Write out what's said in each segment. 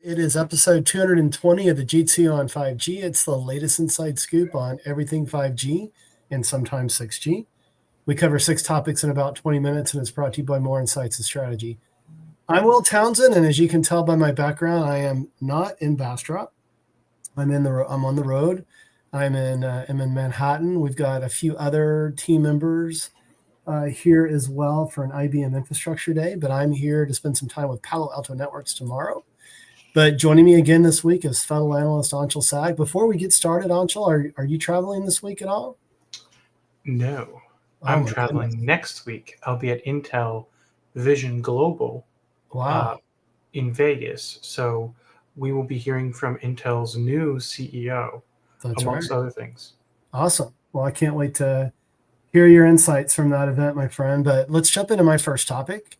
It is episode 220 of the G2 on 5G. It's the latest inside scoop on everything 5G and sometimes 6G. We cover 6 topics in about 20 minutes, and it's brought to you by More Insights and Strategy. I'm Will Townsend, and as you can tell by my background, I am not in Bastrop. I'm on the road. I'm in Manhattan. We've got a few other team members here as well for an IBM Infrastructure Day, but I'm here to spend some time with Palo Alto Networks tomorrow. But joining me again this week is fellow analyst Anshul Sag. Before we get started, Anshul, are you traveling this week at all? No, Oh I'm my traveling goodness. next week. I'll be at Intel Vision Global Wow. in Vegas. So we will be hearing from Intel's new CEO, That's right. amongst other things. Awesome. Well, I can't wait to hear your insights from that event, my friend. But let's jump into my first topic.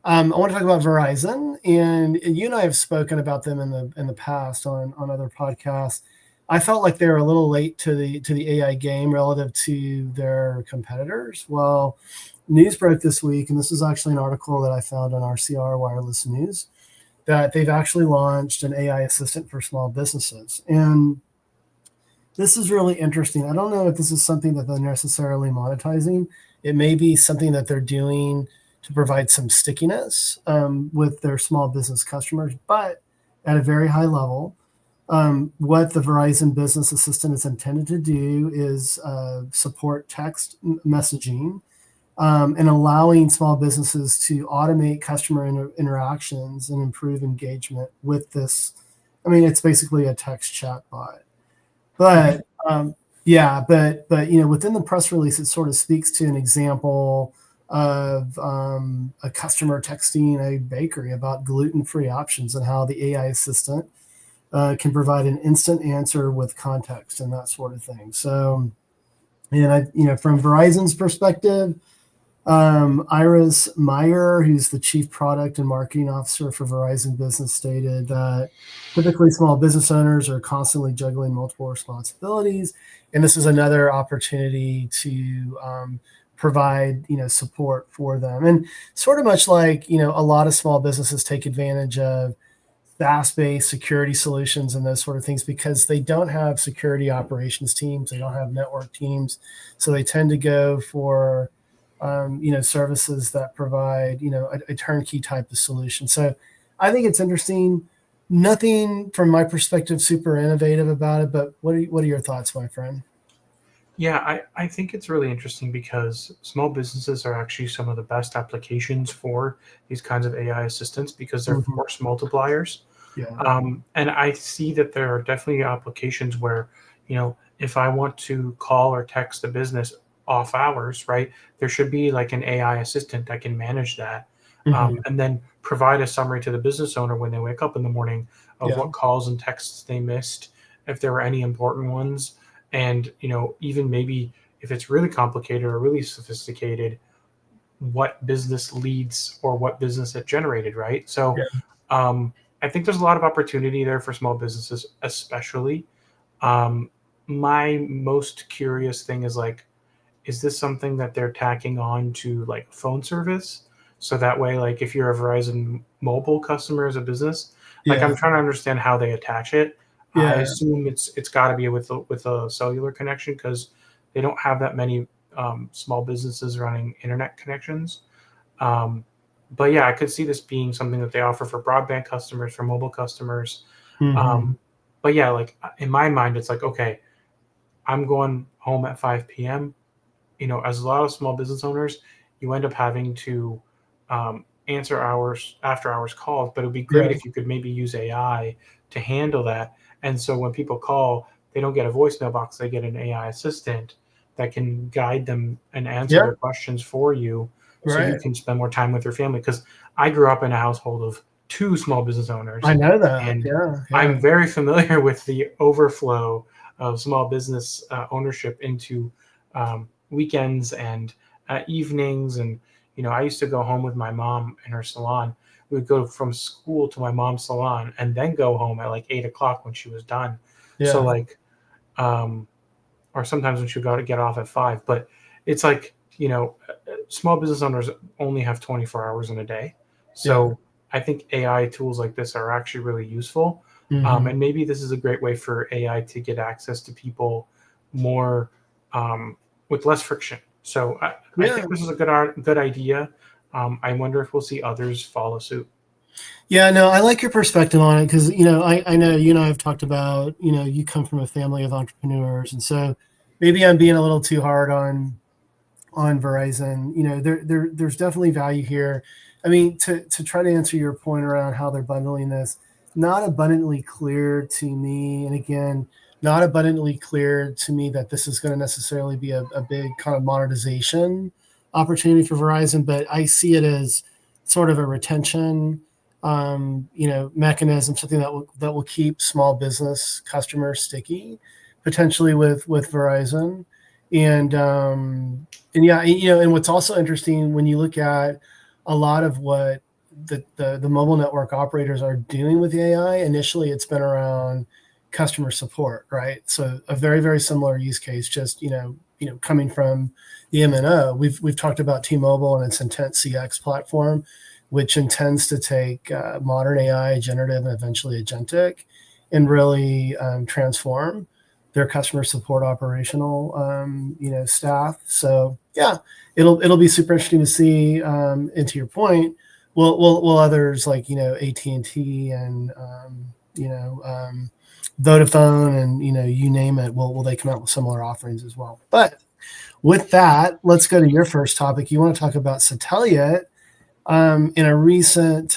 I want to talk about Verizon, and you and I have spoken about them in the past on other podcasts. I felt like they were a little late to the AI game relative to their competitors. Well, news broke this week, and this is actually an article that I found on RCR Wireless News, that they've actually launched an AI assistant for small businesses. And this is really interesting. I don't know if this is something that they're necessarily monetizing. It may be something that they're doing to provide some stickiness with their small business customers, but at a very high level, what the Verizon Business Assistant is intended to do is support text messaging and allowing small businesses to automate customer interactions and improve engagement with this. I mean, it's basically a text chat bot. But yeah, but within the press release, it sort of speaks to an example of a customer texting a bakery about gluten-free options and how the AI assistant can provide an instant answer with context and that sort of thing. So, and from Verizon's perspective, Iris Meyer, who's the chief product and marketing officer for Verizon Business, stated that typically small business owners are constantly juggling multiple responsibilities, and this is another opportunity to provide support for them. And sort of much like a lot of small businesses take advantage of SaaS-based security solutions and those sort of things because they don't have security operations teams, they don't have network teams, so they tend to go for services that provide, a turnkey type of solution. So I think it's interesting. Nothing from my perspective super innovative about it, but what are your thoughts, my friend? Yeah, I think it's really interesting because small businesses are actually some of the best applications for these kinds of AI assistants because they're Mhm. force multipliers. Yeah. And I see that there are definitely applications where, if I want to call or text the business off hours, right, there should be like an AI assistant that can manage that, Mhm. and then provide a summary to the business owner when they wake up in the morning of Yeah. what calls and texts they missed, if there were any important ones, and even maybe if it's really complicated or really sophisticated, what business leads or what business it generated, right? So Yeah. um, I think there's a lot of opportunity there for small businesses, especially. Um, my most curious thing is like, is this something that they're tacking on to like phone service? So that way, like if you're a Verizon mobile customer as a business, like Yeah. I'm trying to understand how they attach it. I Yeah. assume it's got to be with a cellular connection because they don't have that many small businesses running internet connections. Um, but yeah, I could see this being something that they offer for broadband customers, for mobile customers. Mhm. Um, but yeah, like in my mind, it's like, okay, I'm going home at 5 p.m. As a lot of small business owners, you end up having to answer hours after hours calls, but it would be great Yeah. if you could maybe use AI to handle that. And so when people call, they don't get a voicemail box, they get an AI assistant that can guide them and answer Yeah. their questions for you so you Right. can spend more time with your family. Because I grew up in a household of two small business I owners, know that. and Yeah. Yeah. I'm very familiar with the overflow of small business ownership into weekends and evenings. And I used to go home with my mom in her salon. We would go from school to my mom's salon and then go home at like 8 o'clock when she was done. So Yeah. like um or sometimes when she would go to get off at 5. But it's like, small business owners only have 24 hours in a day. Yeah. So I think AI tools like this are actually really useful. Hmm. And maybe this is a great way for AI to get access to people more um, with less friction. So I Yeah. think this is a good idea. I wonder if we'll see others follow suit. Yeah, no, I like your perspective on it because, I know you and I have talked about, you come from a family of entrepreneurs. And so maybe I'm being a little too hard on Verizon. There's definitely value here. I mean, to try to answer your point around how they're bundling this, not abundantly clear to me. And again, not abundantly clear to me that this is going to necessarily be a big kind of monetization opportunity for Verizon, but I see it as sort of a retention, mechanism, something that will keep small business customers sticky, potentially with Verizon. And and yeah, and what's also interesting when you look at a lot of what the mobile network operators are doing with the AI, initially it's been around customer support, right? So a very, very similar use case, just coming from the MNO. We've talked about T-Mobile and its Intent CX platform, which intends to take modern AI, generative, and eventually agentic, and really transform their customer support operational staff. So yeah, it'll be super interesting to see. And to your point, will others like AT&T and Vodafone and you name it, will they come out with similar offerings as well? But with that, let's go to your first topic. You want to talk about Sateliot, in a recent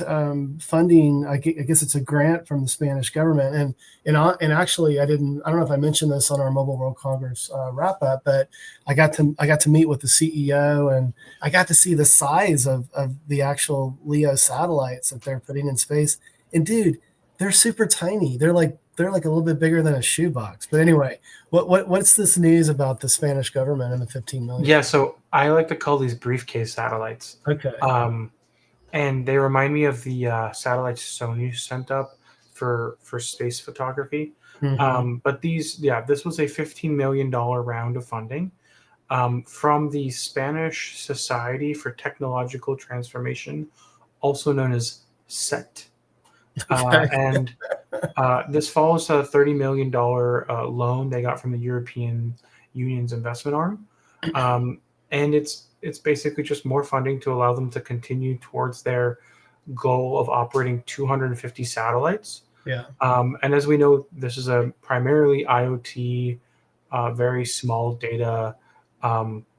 funding. I guess it's a grant from the Spanish government, and actually, I don't know if I mentioned this on our Mobile World Congress wrap up, but I got to meet with the CEO, and I got to see the size of the actual LEO satellites that they're putting in space. And dude, they're super tiny. They're like a little bit bigger than a shoebox. But anyway, what's this news about the Spanish government and the 15 million? Yeah, so I like to call these briefcase satellites. Okay. Um, and they remind me of the satellites Sony sent up for space photography. Hmm. But this was a $15 million round of funding from the Spanish Society for Technological Transformation, also known as SET. Okay. And this follows a $30 million loan they got from the European Union's investment arm, um, and it's basically just more funding to allow them to continue towards their goal of operating 250 satellites. Yeah. And as we know, this is a primarily IoT, very small data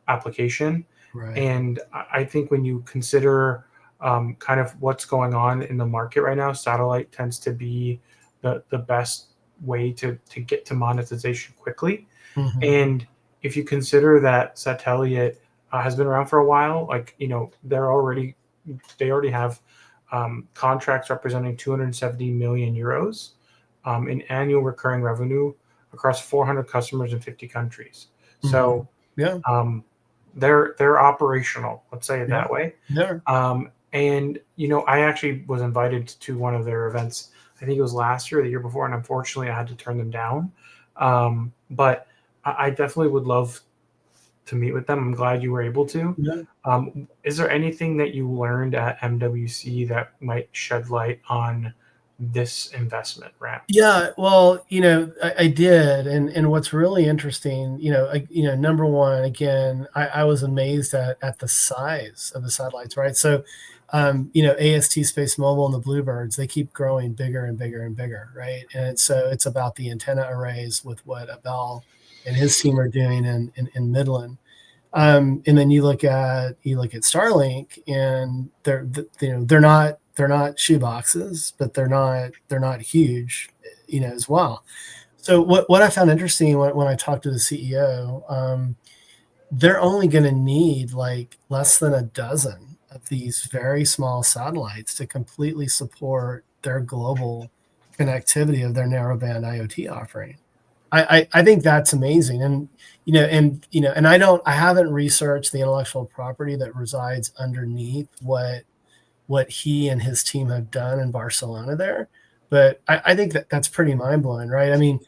application. Right. And I think when you consider kind of what's going on in the market right now, satellite tends to be the best way to get to monetization quickly. Hmm. And if you consider that Sateliot has been around for a while, like they already have contracts representing 270 million euros in annual recurring revenue across 400 customers in 50 countries. Hmm. So Yeah. um, they're operational. Let's say it Yeah. that way. Yeah. And I actually was invited to one of their events. I think it was last year, or the year before, and unfortunately, I had to turn them down. But I definitely would love to meet with them. I'm glad you were able to. Yeah. Is there anything that you learned at MWC that might shed light on this investment, Ram? Yeah, well, I did, and what's really interesting, number one, again, I was amazed at the size of the satellites, right? So, AST Space Mobile and the Bluebirds, they keep growing bigger and bigger and bigger, right? And so it's about the antenna arrays with what Abel and his team are doing in Midland. And then you look at Starlink, and they're not shoe boxes, but they're not huge, as well. So what I found interesting when I talked to the CEO, they're only going to need like less than a dozen of these very small satellites to completely support their global connectivity of their narrowband IoT offering. I think that's amazing. And I haven't researched the intellectual property that resides underneath what he and his team have done in Barcelona there. But I think that's pretty mind blowing, right? I mean,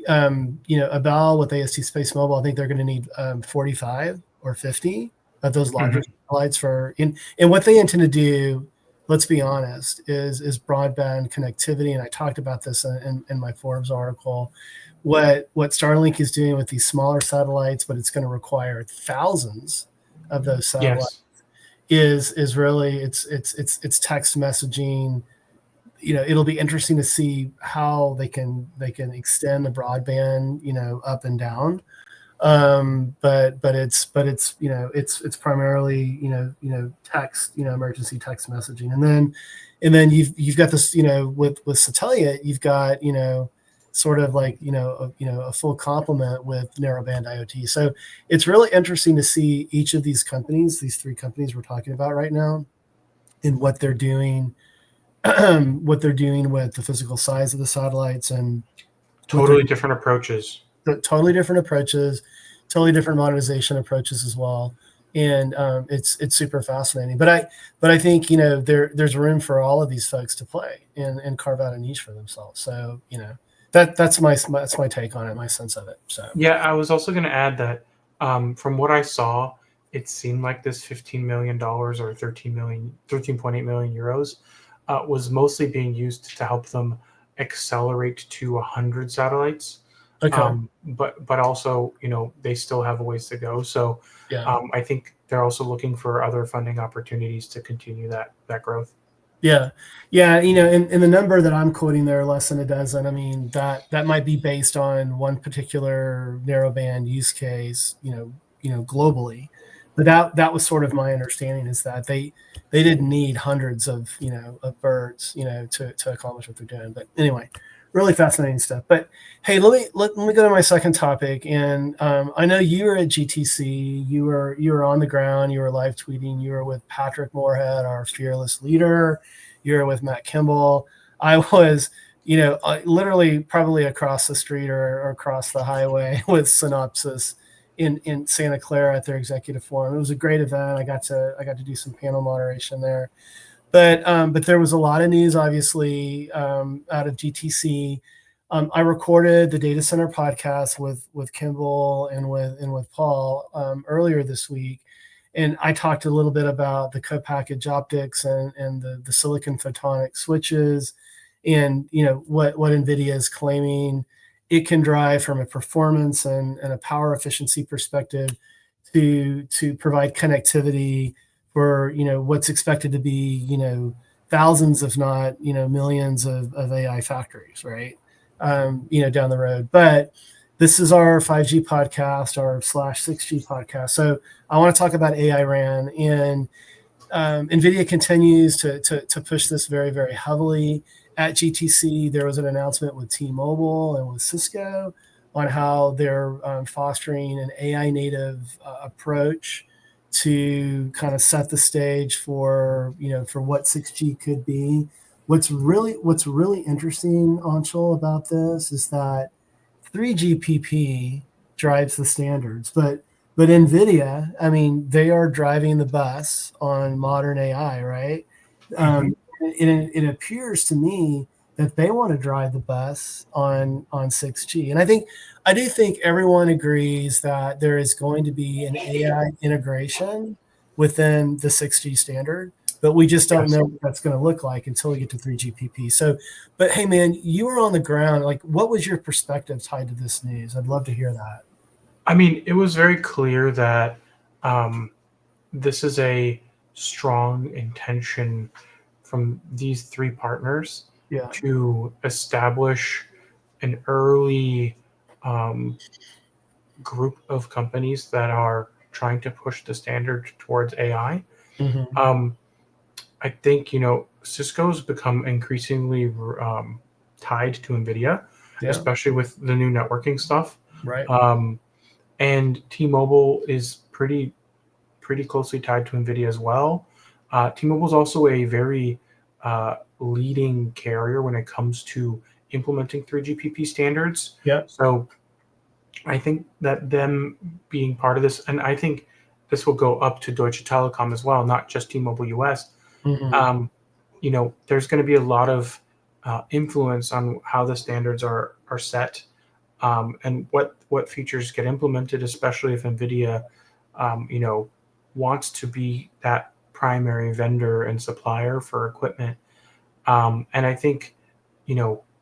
Abel with AST Space Mobile, I think they're going to need 45 or 50 of those larger Hmm. satellites and what they intend to do. let's be honest, is broadband connectivity. And I talked about this in my Forbes article. What Starlink is doing with these smaller satellites, but it's going to require thousands of those satellites, Yes, is really it's text messaging. It'll be interesting to see how they can extend the broadband, up and down. But it's primarily text, emergency text messaging. And then you've got this, with Sateliot, you've got, sort of like, a full complement with narrowband IoT. So it's really interesting to see each of these companies, these three companies we're talking about right now, and what they're doing what they're doing with the physical size of the satellites, and what they're totally different approaches. totally different approaches, totally different monetization approaches as well. And it's super fascinating. But I think there's room for all of these folks to play and carve out a niche for themselves. So that's my take on it, my sense of it. So Yeah, I was also going to add that from what I saw, it seemed like this $15 million or 13.8 million euros was mostly being used to help them accelerate to 100 satellites. okay, But also, they still have a ways to go. So yeah. I think they're also looking for other funding opportunities to continue that growth. Yeah, yeah, and the number that I'm quoting there, less than a dozen. I mean, that might be based on one particular narrowband use case, globally. But that was sort of my understanding, is that they didn't need hundreds of birds, to accomplish what they're doing. But anyway, really fascinating stuff. But hey, let me go to my second topic. And I know you were at GTC. You were on the ground. You were live tweeting. You were with Patrick Moorhead, our fearless leader. You were with Matt Kimball. I was, literally probably across the street or across the highway with Synopsys in Santa Clara at their executive forum. It was a great event. I got to do some panel moderation there. But there was a lot of news, obviously, out of GTC. I recorded the data center podcast with Kimball and with Paul earlier this week, and I talked a little bit about the co-packaged optics and the silicon photonic switches, and what Nvidia is claiming it can drive from a performance and a power efficiency perspective to provide connectivity for what's expected to be thousands, if not millions of AI factories, right? Down the road. But this is our 5G podcast, our /6G podcast. So I want to talk about AI RAN, and Nvidia continues to push this very, very heavily. At GTC, there was an announcement with T-Mobile and with Cisco on how they're fostering an AI native approach to kind of set the stage for what 6G could be. What's really interesting, Anshul, about this is that 3GPP drives the standards, but Nvidia, I mean, they are driving the bus on modern AI, right? Mm-hmm. It appears to me that they want to drive the bus on 6G, and I do think everyone agrees that there is going to be an AI integration within the 6G standard, but we just don't Yes. know what that's going to look like until we get to 3GPP. So, but hey, man, you were on the ground. Like, what was your perspective tied to this news? I'd love to hear that. I mean, it was very clear that um, this is a strong intention from these three partners Yeah. to establish an early um, group of companies that are trying to push the standard towards AI. Hmm. Um, I think Cisco's become increasingly tied to Nvidia, Yeah. especially with the new networking stuff. Right. Um, and T-Mobile is pretty closely tied to Nvidia as well. T-Mobile is also a very leading carrier when it comes to implementing 3GPP standards. Yeah. So I think that them being part of this, and I think this will go up to Deutsche Telekom as well, not just T-Mobile US. Hmm. Um, there's going to be a lot of influence on how the standards are set, and what features get implemented, especially if NVIDIA, wants to be that primary vendor and supplier for equipment. And I think,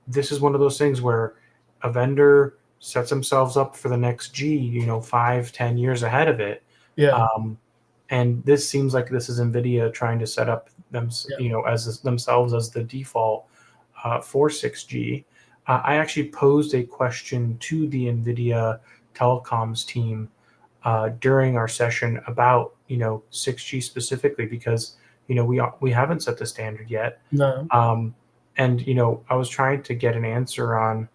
this is one of those things where a vendor sets themselves up for the next G, 5, 10 years ahead of it. Yeah. Um, and this seems like this is Nvidia trying to set up them, Yeah. as themselves as the default for 6G. I actually posed a question to the Nvidia telecoms team during our session about 6G specifically, because we haven't set the standard yet. No. um, and I was trying to get an answer on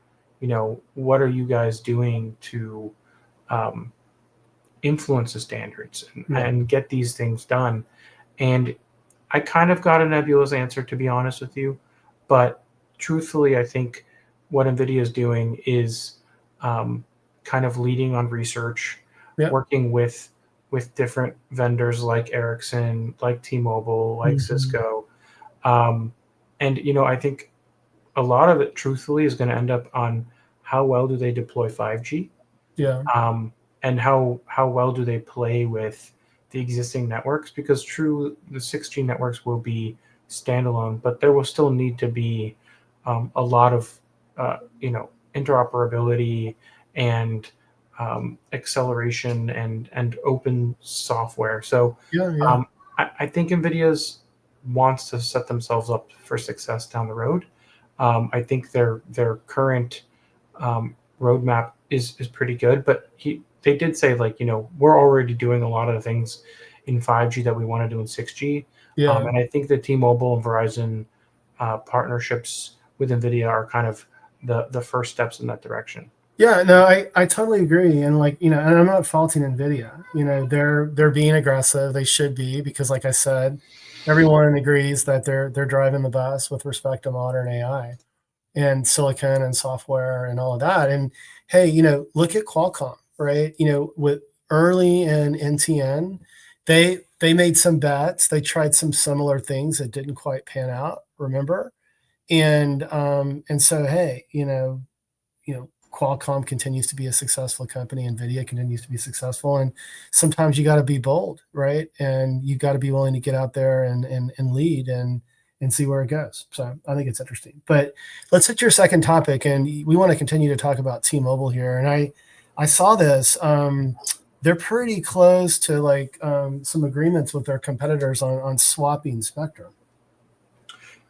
what are you guys doing to um, influence the standards and, Yeah. and get these things done. And I kind of got a nebulous answer, to be honest with you. But truthfully, I think what NVIDIA is doing is kind of leading on research, Yeah. working with different vendors like Ericsson, like T-Mobile, like Mhm. Cisco. Um, and, I think a lot of it, truthfully, is going to end up on how well do they deploy 5G, Yeah. um, and how well do they play with the existing networks? Because the 6G networks will be standalone, but there will still need to be a lot of interoperability and acceleration and open software. So Yeah. Yeah. um, I think NVIDIA's wants to set themselves up for success down the road. I think their current roadmap is pretty good, but they did say, like, we're already doing a lot of the things in 5G that we want to do in 6G. Yeah. And I think the T-Mobile and Verizon partnerships with NVIDIA are kind of the first steps in that direction. Yeah, no, I totally agree. And like, and I'm not faulting Nvidia. They're being aggressive. They should be, because like I said, everyone agrees that they're driving the bus with respect to modern AI and silicon and software and all of that. And hey, look at Qualcomm, right? With early in NTN, they made some bets. They tried some similar things that didn't quite pan out, remember? And so hey, Qualcomm continues to be a successful company. Nvidia continues to be successful, and sometimes you got to be bold, right? And you got to be willing to get out there and lead and see where it goes. So I think it's interesting. But let's hit your second topic, and we want to continue to talk about T-Mobile here. And I saw this. They're pretty close to like some agreements with their competitors on swapping spectrum.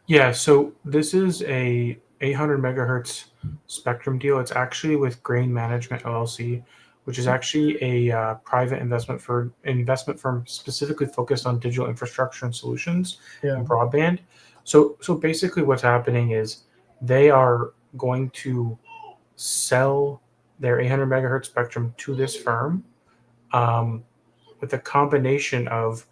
Yeah, so this is a 800 megahertz spectrum deal. It's actually with Grain Management LLC, which is actually a private investment firm specifically focused on digital infrastructure and solutions Yeah. and broadband. So basically, what's happening is they are going to sell their 800 megahertz spectrum to this firm, um, with a combination of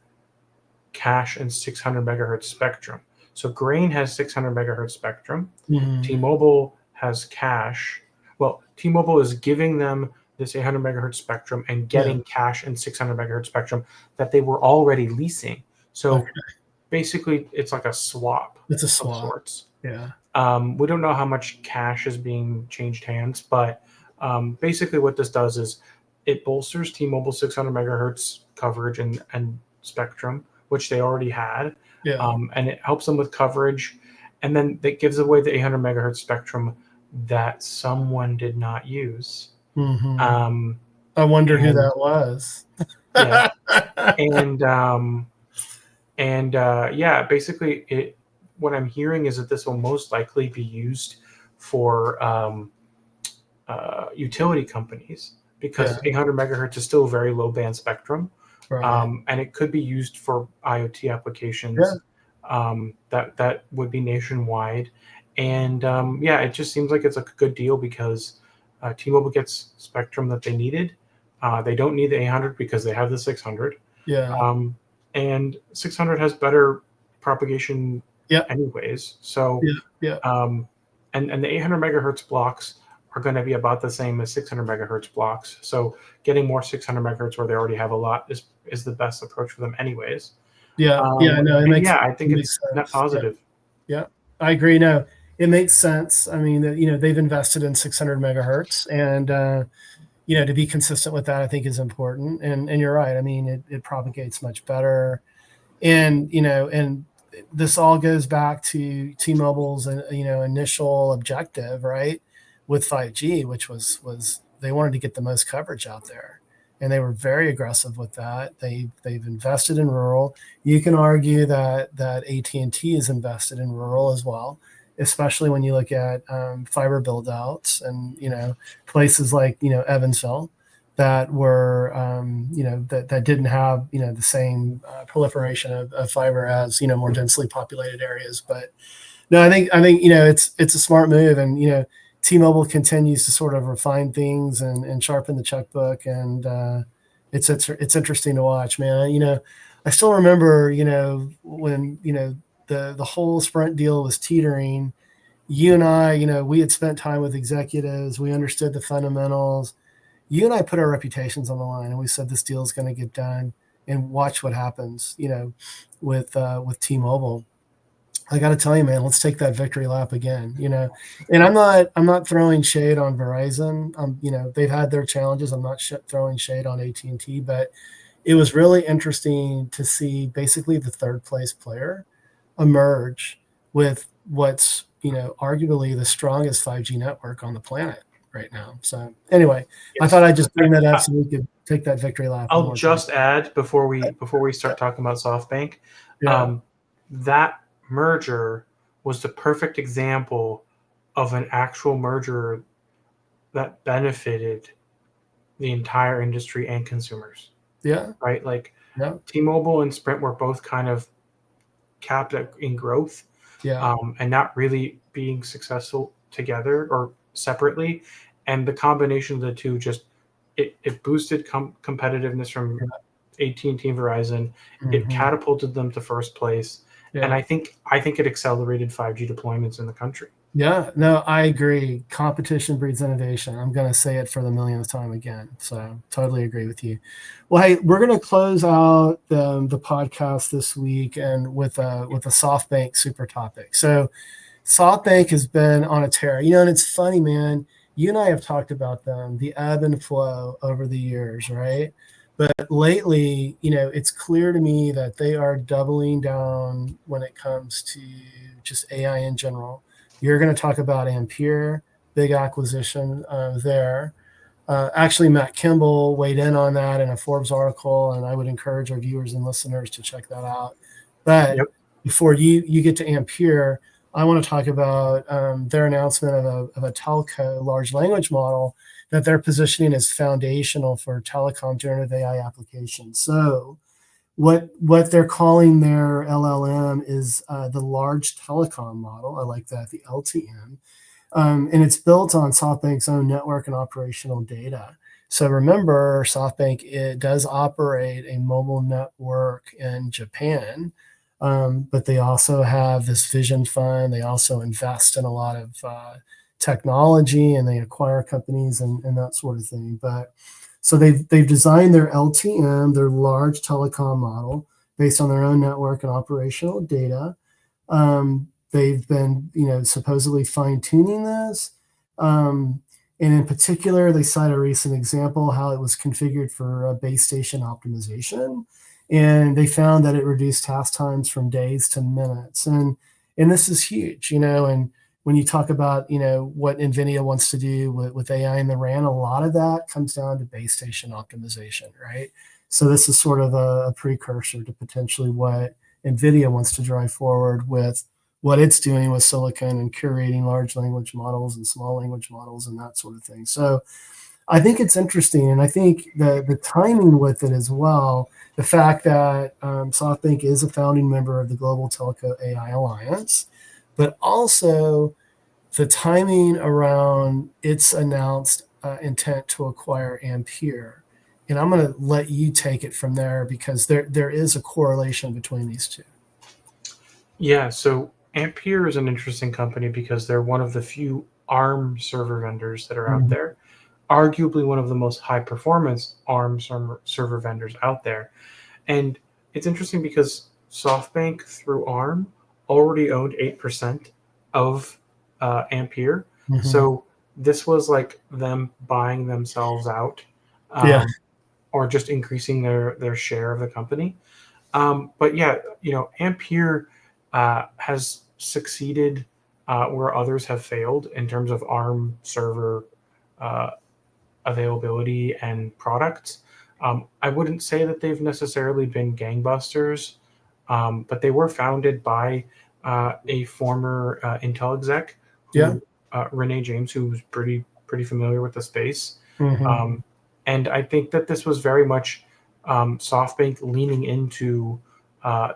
cache and 600 megahertz spectrum. So Grain has 600 megahertz spectrum. Mhm. T-Mobile has cache. Well, T-Mobile is giving them this 800 megahertz spectrum and Yeah. getting cache and 600 megahertz spectrum that they were already leasing. So Okay. basically, it's like a swap It's a of swap. sorts. Yeah. We don't know how much cash is being changed hands, but basically what this does is it bolsters T-Mobile 600 megahertz coverage and spectrum, which they already had, Yeah. and it helps them with coverage, and then it gives away the 800 megahertz spectrum that someone did not use. Mhm. Um, I wonder who and that was. yeah, and yeah, basically, what I'm hearing is that this will most likely be used for utility companies, Yeah. because 800 megahertz is still a very low band spectrum, Right. and it could be used for IoT Yeah. applications that would be nationwide. And yeah, it just seems like it's a good deal because T-Mobile gets spectrum that they needed. They don't need the 800 because they have the 600. Yeah. Um, and 600 has better propagation Yep. anyways. So, Yeah. Yeah. um, and the 800 megahertz blocks are going to be about the same as 600 megahertz blocks. So getting more 600 megahertz where they already have a lot is the best approach for them anyways. Yeah. Yeah. No, And yeah, I it think makes it's net sense. Yeah. positive. Yeah. I agree. No, it makes sense. I mean, they've invested in 600 megahertz, and to be consistent with that, I think is important. And you're right. I mean, it propagates much better. And and this all goes back to T-Mobile's initial objective, right, with 5G, which was they wanted to get the most coverage out there, and they were very aggressive with that. They've invested in rural. You can argue that AT&T is invested in rural as well, especially when you look at fiber build outs and places like Evansville that were that didn't have the same proliferation of fiber as more densely populated areas. But no, I think it's a smart move, and T-Mobile continues to sort of refine things and sharpen the checkbook, and it's interesting to watch, man. I still remember when the whole Sprint deal was teetering. You and I, we had spent time with executives. We understood the fundamentals. You and I put our reputations on the line, and we said this deal is going to get done. And watch what happens, with T-Mobile. I got to tell you, man, let's take that victory lap again. And I'm not throwing shade on Verizon. They've had their challenges. I'm not throwing shade on AT&T, but it was really interesting to see basically the third place player emerge with what's arguably the strongest 5G network on the planet right now. So anyway, I thought Yes. I'd just bring that up so we could take that victory lap one I'll more time. just add before we start talking about SoftBank, Yeah, that merger was the perfect example of an actual merger that benefited the entire industry and consumers, yeah, right? Like yeah, T-Mobile and Sprint were both kind of capped in growth, yeah, and not really being successful together or separately. And the combination of the two just it boosted competitiveness from yeah. AT&T and Verizon. It Hmm. catapulted them to first place, and Yeah. I think it accelerated 5G deployments in the country. Yeah, no, I agree. Competition breeds innovation. I'm going to say it for the millionth time again. So totally agree with you. Well, hey, we're going to close out the podcast this week and with a SoftBank super topic. So SoftBank has been on a tear, and it's funny, man. You and I have talked about them, the ebb and flow over the years, right? But lately, it's clear to me that they are doubling down when it comes to just AI in general. You're going to talk about Ampere, big acquisition there. Actually, Matt Kimball weighed in on that in a Forbes article, and I would encourage our viewers and listeners to check that out. But Yep. before you get to Ampere, I want to talk about their announcement of a telco large language model that they're positioning as foundational for telecom generative AI applications. So, what they're calling their LLM is the large telecom model. I like that, the LTM, and it's built on SoftBank's own network and operational data. So remember, SoftBank, it does operate a mobile network in Japan, but they also have this vision fund. They also invest in a lot of technology, and they acquire companies and that sort of thing. But so they've designed their LTM, their large telecom model, based on their own network and operational data. They've been, supposedly fine tuning this. And in particular, they cite a recent example how it was configured for base station optimization, and they found that it reduced task times from days to minutes. And this is huge, And when you talk about, what Nvidia wants to do with AI and the RAN, a lot of that comes down to base station optimization, right? So this is sort of a precursor to potentially what Nvidia wants to drive forward with what it's doing with silicon and curating large language models and small language models and that sort of thing. So I think it's interesting, and I think the timing with it as well. The fact that SoftBank is a founding member of the Global Telco AI Alliance, but also the timing around its announced intent to acquire Ampere. And I'm going to let you take it from there because there is a correlation between these two. Yeah, so Ampere is an interesting company because they're one of the few ARM server vendors that are out Mhm. there, arguably one of the most high performance ARM server vendors out there. And it's interesting because SoftBank through ARM already owned 8% of Ampere. Mhm. So this was like them buying themselves out, Yeah. or just increasing their share of the company. But yeah, Ampere has succeeded where others have failed in terms of ARM server uh, availability and products. I wouldn't say that they've necessarily been gangbusters, but they were founded by a former Intel exec Yeah. who Renee James, who was pretty familiar with the space. Hmm. Um, and I think that this was very much SoftBank leaning into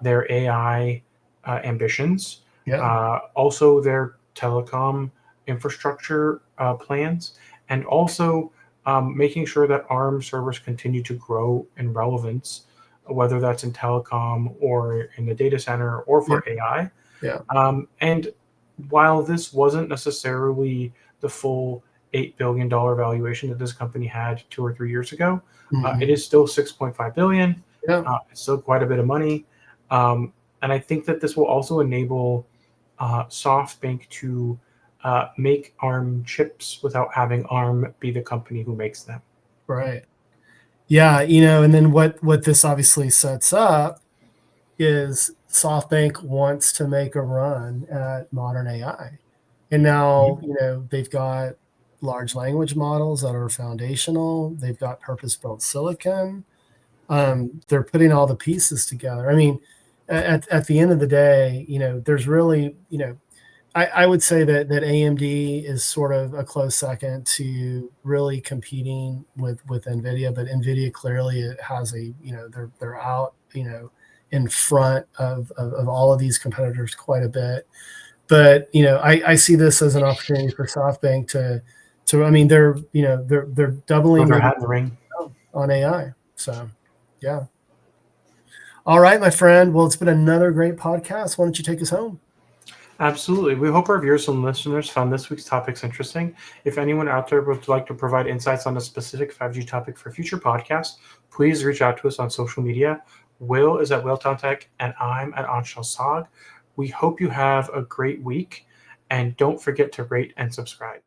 their AI ambitions, Yeah. also their telecom infrastructure plans, and also making sure that ARM servers continue to grow in relevance, whether that's in telecom or in the data center or Yeah. for AI. Yeah. And while this wasn't necessarily the full $8 billion valuation that this company had 2 or 3 years ago, it Hmm. is still 6.5 billion. Yeah. It's still quite a bit of money, um, and I think that this will also enable SoftBank to make ARM chips without having ARM be the company who makes them. Right. Yeah. And then what this obviously sets up is SoftBank wants to make a run at modern AI. And now, Mhm. they've got large language models that are foundational. They've got purpose-built silicon. They're putting all the pieces together. I mean, at the end of the day, there's really, I would say that AMD is sort of a close second to really competing with Nvidia, but Nvidia clearly it has they're out, in front of all of these competitors quite a bit. But I see this as an opportunity for SoftBank to I mean they're Throw doubling their their hat in the ring. on AI. So yeah. All right, my friend. Well, it's been another great podcast. Why don't you take us home? Absolutely. We hope our viewers and listeners found this week's topics interesting. If anyone out there would like to provide insights on a specific 5G topic for future podcasts, please reach out to us on social media. Will is at Willtown Tech, and I'm at Anshel Sag. We hope you have a great week, and don't forget to rate and subscribe.